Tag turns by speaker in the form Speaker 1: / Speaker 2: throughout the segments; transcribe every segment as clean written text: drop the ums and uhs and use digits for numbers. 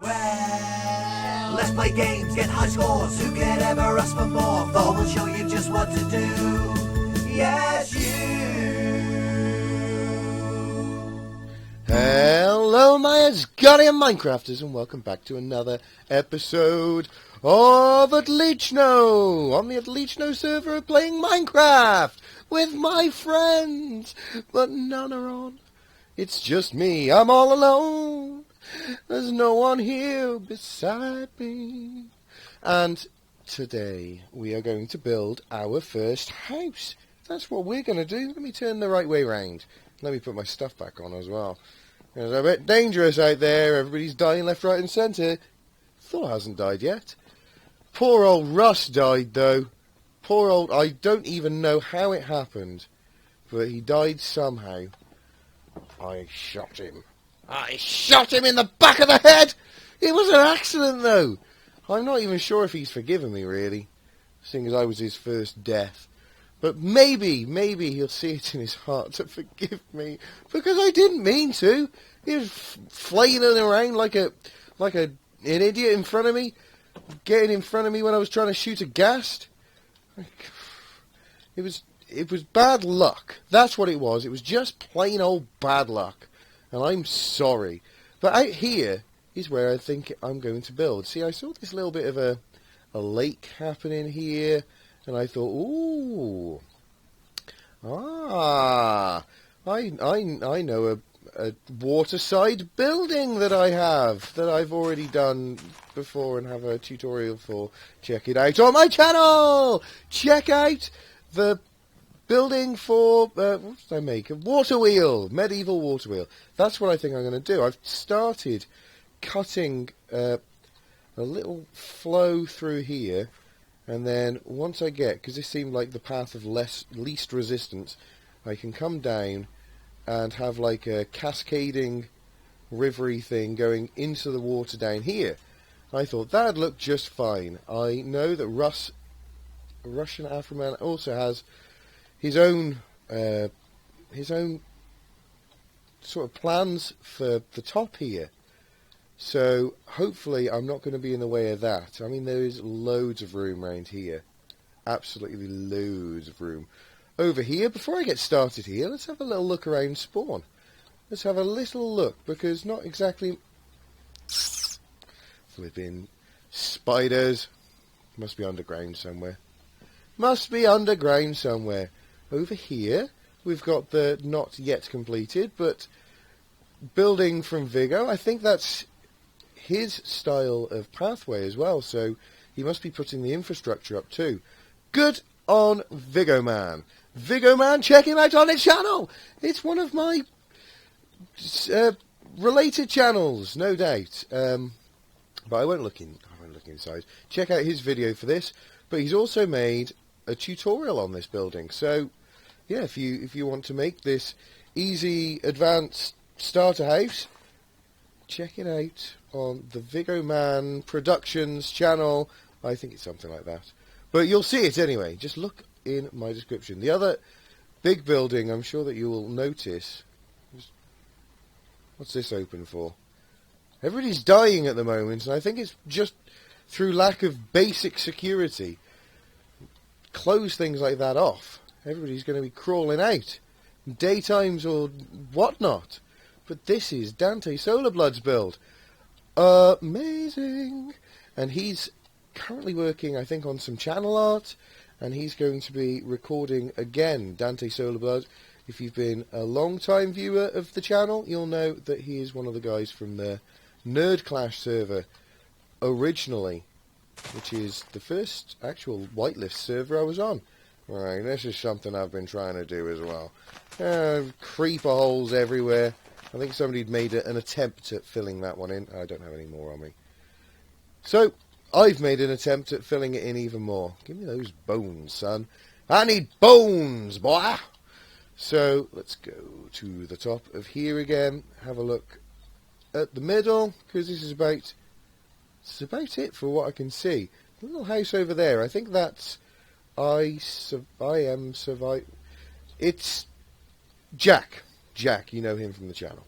Speaker 1: NerdClash. Let's play games, get high scores. Who could ever ask for more? Thor will show you just what to do. Yes, you.
Speaker 2: Hello, my Asgardian Minecrafters, and welcome back to another episode of Otlichno on the Otlichno server playing Minecraft with my friends, but none are on. It's just me. I'm all alone. There's no one here beside me. And today we are going to build our first house. That's what we're going to do. Let me turn the right way round. Let me put my stuff back on as well. It's a bit dangerous out there. Everybody's dying left, right and centre. Thor hasn't died yet. Poor old Russ died, though. Poor old... I don't even know how it happened. But he died somehow. I shot him. I shot him in the back of the head! It was an accident, though. I'm not even sure if he's forgiven me, really. Seeing as I was his first death. But maybe he'll see it in his heart to forgive me. Because I didn't mean to. He was flailing around like an idiot in front of me. Getting in front of me when I was trying to shoot a ghast. It was bad luck. That's what it was. It was just plain old bad luck. And I'm sorry. But out here is where I think I'm going to build. See, I saw this little bit of a lake happening here. And I thought, ooh. I know a waterside building that I have. That I've already done before and have a tutorial for. Check it out on my channel! Check out the building for, what did I make? A water wheel. Medieval water wheel. That's what I think I'm going to do. I've started cutting a little flow through here. And then once I get, because this seemed like the path of least resistance, I can come down and have like a cascading rivery thing going into the water down here. I thought that'd look just fine. I know that Russian Afroman also has his own sort of plans for the top here. So, hopefully, I'm not going to be in the way of that. I mean, there is loads of room around here. Absolutely loads of room. Over here, before I get started here, let's have a little look around spawn. Let's have a little look, because not exactly... Flipping spiders. Must be underground somewhere. Must be underground somewhere. Over here, we've got the not yet completed, but building from Vigo. I think that's his style of pathway as well, so he must be putting the infrastructure up too. Good on Vigo Man. Vigo Man, check him out on his channel. It's one of my related channels, no doubt. But I won't look inside. Check out his video for this. But he's also made a tutorial on this building. So yeah, if you want to make this easy, advanced starter house, check it out on the Vigo Man Productions channel. I think it's something like that. But you'll see it anyway. Just look in my description. The other big building, I'm sure that you will notice. What's this open for? Everybody's dying at the moment, and I think it's just through lack of basic security. Close things like that off. Everybody's going to be crawling out. Daytimes or whatnot. But this is Dante Solarblood's build. Amazing! And he's currently working, I think, on some channel art. And he's going to be recording again, Dante Solarblood. If you've been a long-time viewer of the channel, you'll know that he is one of the guys from the NerdClash server originally. Which is the first actual whitelist server I was on. Right, this is something I've been trying to do as well. Creeper holes everywhere. I think somebody'd made an attempt at filling that one in. I don't have any more on me. So, I've made an attempt at filling it in even more. Give me those bones, son. I need bones, boy! So, let's go to the top of here again. Have a look at the middle, because this is about it for what I can see. The little house over there, I think that's... I am survive. It's Jack. Jack, you know him from the channel.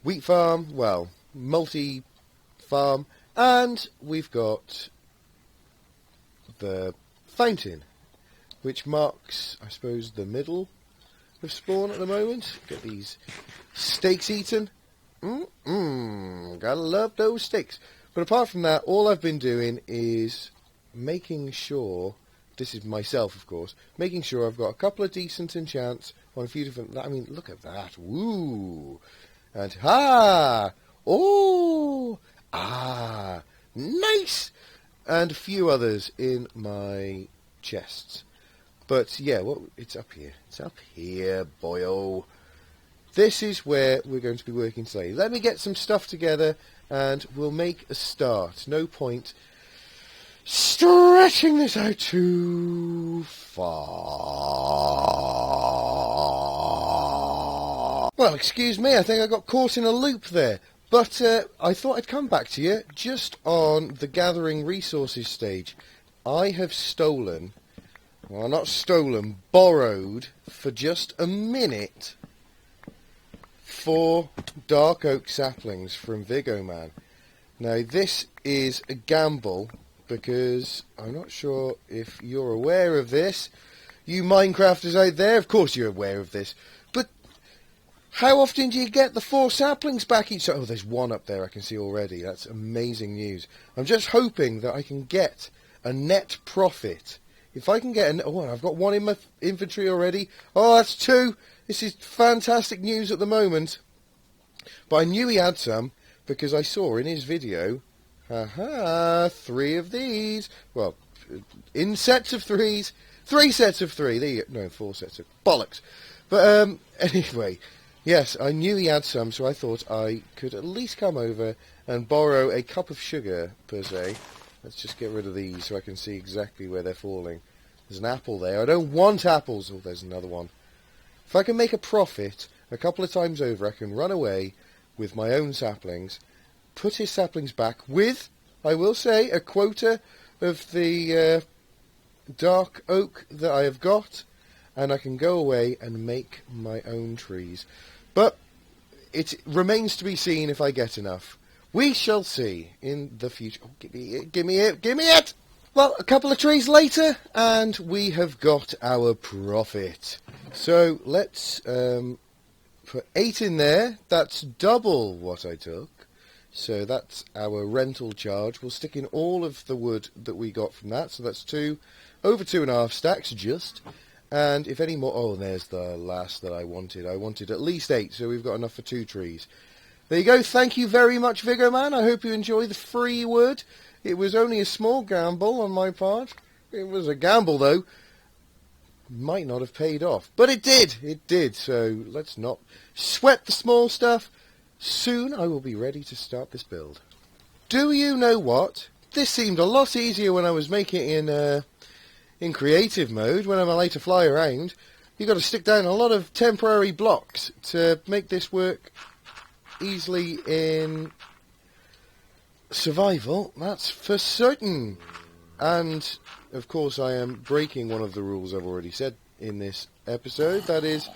Speaker 2: Wheat farm, well, multi-farm, and we've got the fountain, which marks, I suppose, the middle of spawn at the moment. Get these steaks eaten. Gotta love those steaks. But apart from that, all I've been doing is making sure, this is myself of course, making sure I've got a couple of decent enchants on a few different, I mean, look at that, woo, and nice, and a few others in my chests. But yeah, it's up here, boyo. This is where we're going to be working today. Let me get some stuff together and we'll make a start. No point stretching this out too far. Well, excuse me, I think I got caught in a loop there. But I thought I'd come back to you just on the gathering resources stage. I have borrowed for just a minute 4 dark oak saplings from Vigoman. Now this is a gamble because I'm not sure if you're aware of this. You Minecrafters out there, of course you're aware of this. But how often do you get the 4 saplings back each time? Oh, there's one up there I can see already. That's amazing news. I'm just hoping that I can get a net profit. If I can get I've got 1 in my inventory already. Oh, that's 2. This is fantastic news at the moment. But I knew he had some because I saw in his video, 3 of these. Well, in sets of 3s, 3 sets of 3. There you go. No, 4 sets of bollocks. But anyway, yes, I knew he had some, so I thought I could at least come over and borrow a cup of sugar per se. Let's just get rid of these so I can see exactly where they're falling. There's an apple there. I don't want apples. Oh, there's another one. If I can make a profit a couple of times over, I can run away with my own saplings, put his saplings back with, I will say, a quota of the dark oak that I have got, and I can go away and make my own trees. But it remains to be seen if I get enough. We shall see in the future. Oh, give me it, give me it, give me it! Well, a couple of trees later, and we have got our profit. So let's put 8 in there. That's double what I took. So that's our rental charge. We'll stick in all of the wood that we got from that. So that's over 2.5 stacks just. And if any more... Oh, there's the last that I wanted. I wanted at least 8, so we've got enough for 2 trees. There you go. Thank you very much, Vigoman. I hope you enjoy the free wood. It was only a small gamble on my part. It was a gamble, though. Might not have paid off. But it did. It did. So let's not sweat the small stuff. Soon I will be ready to start this build. Do you know what? This seemed a lot easier when I was making it in creative mode, when I'm allowed to fly around. You've got to stick down a lot of temporary blocks to make this work easily in survival, that's for certain. And of course I am breaking one of the rules I've already said in this episode, that is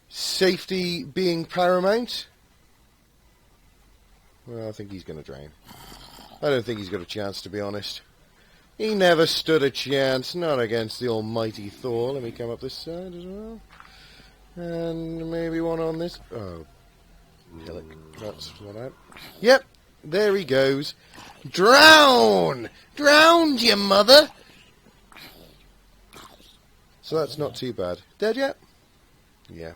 Speaker 2: safety being paramount. Well, I think he's going to drown. I don't think he's got a chance, to be honest. He never stood a chance, not against the almighty Thor. Let me come up this side as well. And maybe one on this. Oh, kill it. That's what I... Yep, there he goes. Drown! Drowned, you mother! So that's not too bad. Dead yet? Yeah.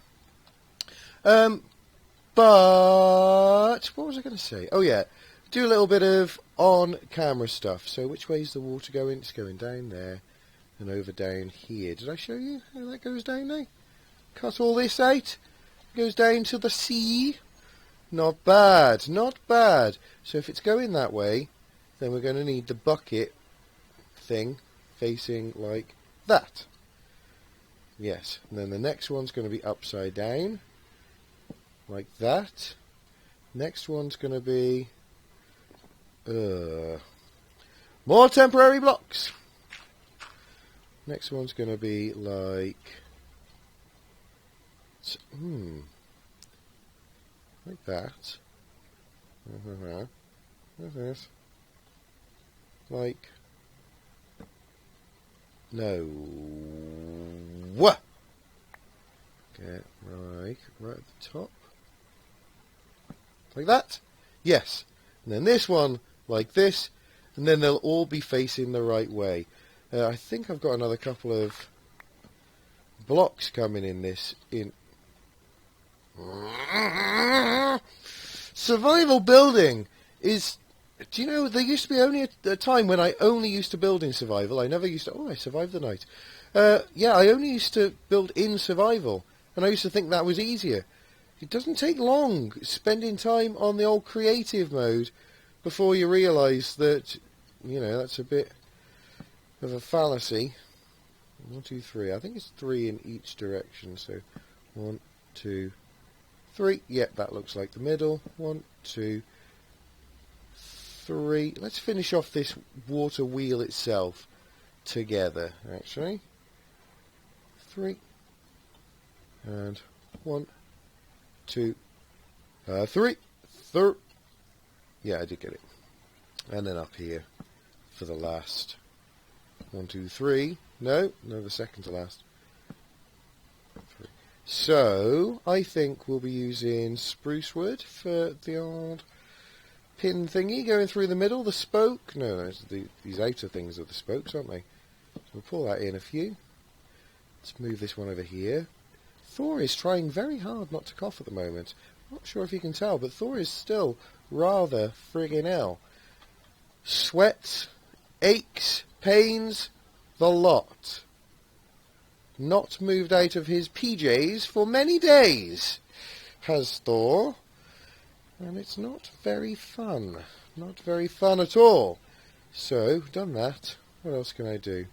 Speaker 2: But what was I going to say? Oh yeah, do a little bit of on-camera stuff. So which way is the water going? It's going down there and over down here. Did I show you how that goes down now? Cut all this out. Goes down to the sea. Not bad, not bad. So if it's going that way, then we're going to need the bucket thing facing like that. Yes, and then the next one's going to be upside down, like that. Next one's going to be... more temporary blocks. Next one's going to be like... like that. This. Like, no. What? Get right at the top. Like that? Yes. And then this one, like this, and then they'll all be facing the right way. I think I've got another couple of blocks coming in this. Survival building is... Do you know, there used to be only a time when I only used to build in survival. I never used to... Oh, I survived the night. Yeah, I only used to build in survival. And I used to think that was easier. It doesn't take long spending time on the old creative mode before you realise that, you know, that's a bit of a fallacy. 1, 2, 3. I think it's 3 in each direction. So 1, 2, 3. Yep, that looks like the middle. 1, 2, 3. Let's finish off this water wheel itself together, actually. 3. And 1, 2, 3. Third. Yeah, I did get it. And then up here for the last 1, 2, 3. No, the second to last. 3. So I think we'll be using spruce wood for the old pin thingy going through the middle. The spoke. No, these outer things are the spokes, aren't they? So we'll pull that in a few. Let's move this one over here. Thor is trying very hard not to cough at the moment. Not sure if you can tell, but Thor is still rather friggin' ill. Sweat, aches, pains, the lot. Not moved out of his PJs for many days, has Thor. And it's not very fun. Not very fun at all. So, done that. What else can I do?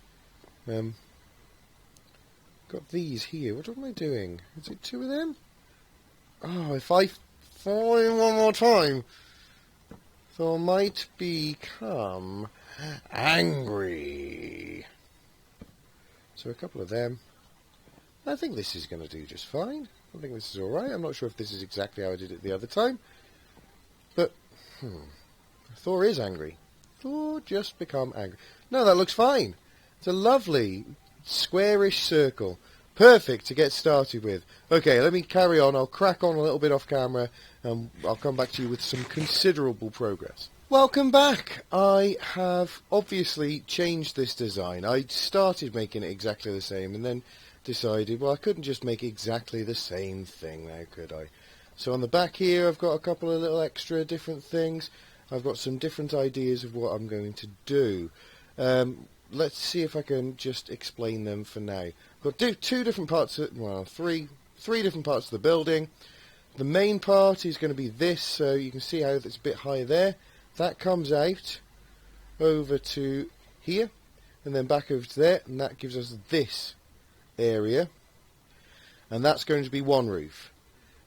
Speaker 2: Got these here. What am I doing? Is it 2 of them? Oh, if I fall in one more time, Thor might become angry. So a couple of them. I think this is going to do just fine. I think this is alright. I'm not sure if this is exactly how I did it the other time. But, Thor is angry. Thor just become angry. No, that looks fine. It's a lovely squarish circle. Perfect to get started with. Okay, let me carry on. I'll crack on a little bit off camera and I'll come back to you with some considerable progress. Welcome back. I have obviously changed this design. I started making it exactly the same and then decided, well, I couldn't just make exactly the same thing now, could I? So on the back here I've got a couple of little extra different things. I've got some different ideas of what I'm going to do. Let's see if I can just explain them for now. I've got 2 different parts, well, three different parts of the building. The main part is going to be this, so you can see how it's a bit higher there. That comes out over to here, and then back over to there, and that gives us this area. And that's going to be one roof.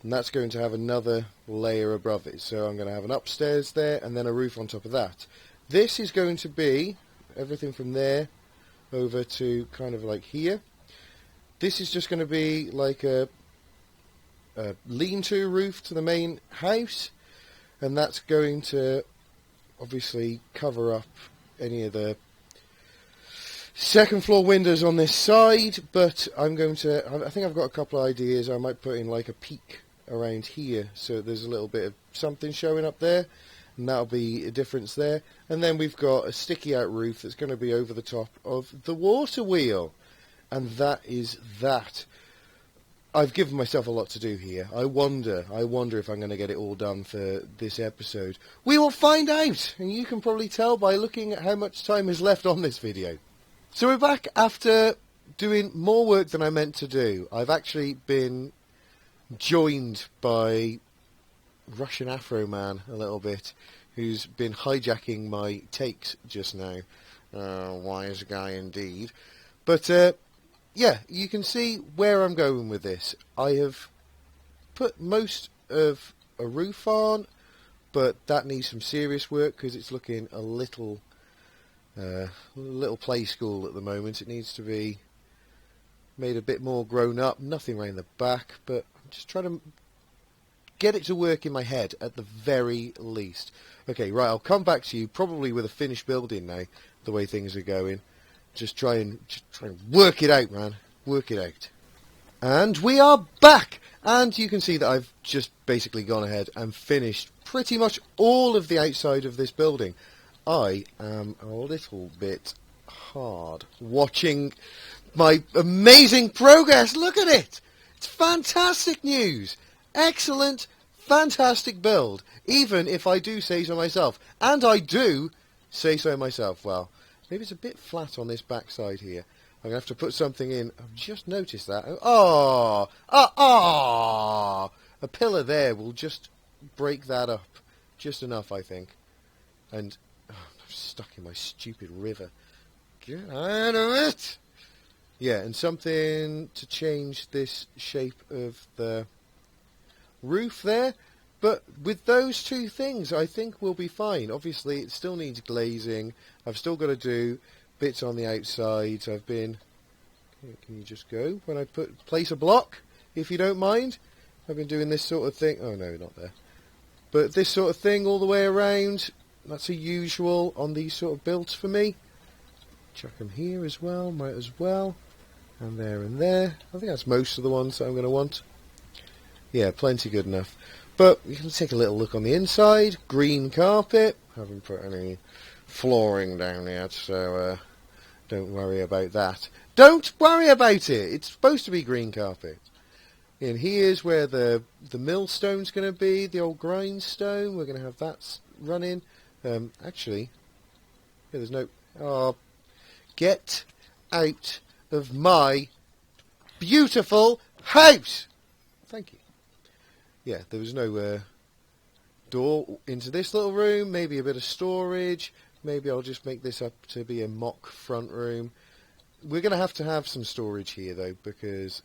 Speaker 2: And that's going to have another layer above it. So I'm going to have an upstairs there, and then a roof on top of that. This is going to be everything from there over to kind of like here. This is just going to be like a lean-to roof to the main house, and that's going to obviously cover up any of the second floor windows on this side, but I think I've got a couple of ideas. I might put in like a peak around here so there's a little bit of something showing up there, and that'll be a difference there. And then we've got a sticky out roof that's going to be over the top of the water wheel, and that is that. I've given myself a lot to do here. I wonder if I'm going to get it all done for this episode. We will find out, and you can probably tell by looking at how much time is left on this video. So we're back after doing more work than I meant to do. I've actually been joined by Russian Afro Man a little bit, who's been hijacking my takes just now. Wise guy indeed. But yeah, you can see where I'm going with this. I have put most of a roof on, but that needs some serious work because it's looking a little play school at the moment. It needs to be made a bit more grown up. Nothing around the back, but I'm just trying to get it to work in my head at the very least. Okay, right, I'll come back to you probably with a finished building now, the way things are going. Just try and work it out, man. Work it out. And we are back! And you can see that I've just basically gone ahead and finished pretty much all of the outside of this building. I am a little bit hard watching my amazing progress. Look at it! It's fantastic news! Excellent, fantastic build. Even if I do say so myself. And I do say so myself. Well, maybe it's a bit flat on this backside here. I'm going to have to put something in. I've just noticed that. A pillar there will just break that up. Just enough, I think. And I'm stuck in my stupid river. Get out of it! Yeah, and something to change this shape of the roof there. But with those two things, I think we'll be fine. Obviously, it still needs glazing. I've still got to do bits on the outside. I've been... Can you just go when I place a block, if you don't mind? I've been doing this sort of thing. Oh, no, not there. But this sort of thing all the way around. That's a usual on these sort of builds for me. Chuck them here as well. Might as well. And there and there. I think that's most of the ones that I'm going to want. Yeah, plenty good enough. But you can take a little look on the inside. Green carpet. Haven't put any flooring down yet, so don't worry about that. Don't worry about it. It's supposed to be green carpet. And here's where the millstone's going to be, the old grindstone. We're going to have that running. Actually, yeah, there's no... Oh, get out of my beautiful house! Thank you. Yeah, there was no door into this little room. Maybe a bit of storage. Maybe I'll just make this up to be a mock front room. We're going to have some storage here, though, because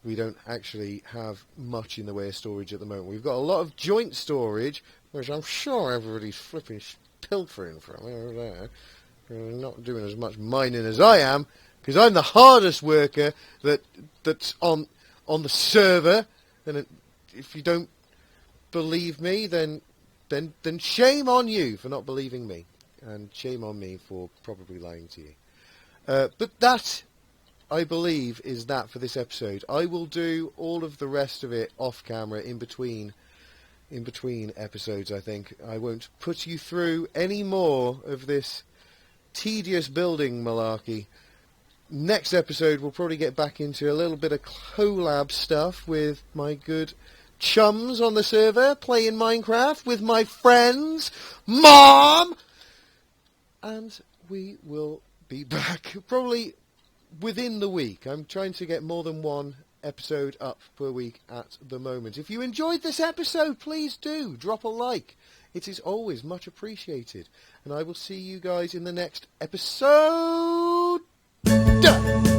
Speaker 2: we don't actually have much in the way of storage at the moment. We've got a lot of joint storage, which I'm sure everybody's flipping pilfering from. They're not doing as much mining as I am, because I'm the hardest worker that's on the server. And if you don't believe me, then shame on you for not believing me, and shame on me for probably lying to you. But that, I believe, is that for this episode. I will do all of the rest of it off camera in between episodes, I think. I won't put you through any more of this tedious building malarkey. Next episode, we'll probably get back into a little bit of collab stuff with my good chums on the server, playing Minecraft with my friends, Mom! And we will be back probably within the week. I'm trying to get more than one episode up per week at the moment. If you enjoyed this episode, please do drop a like. It is always much appreciated. And I will see you guys in the next episode. Done.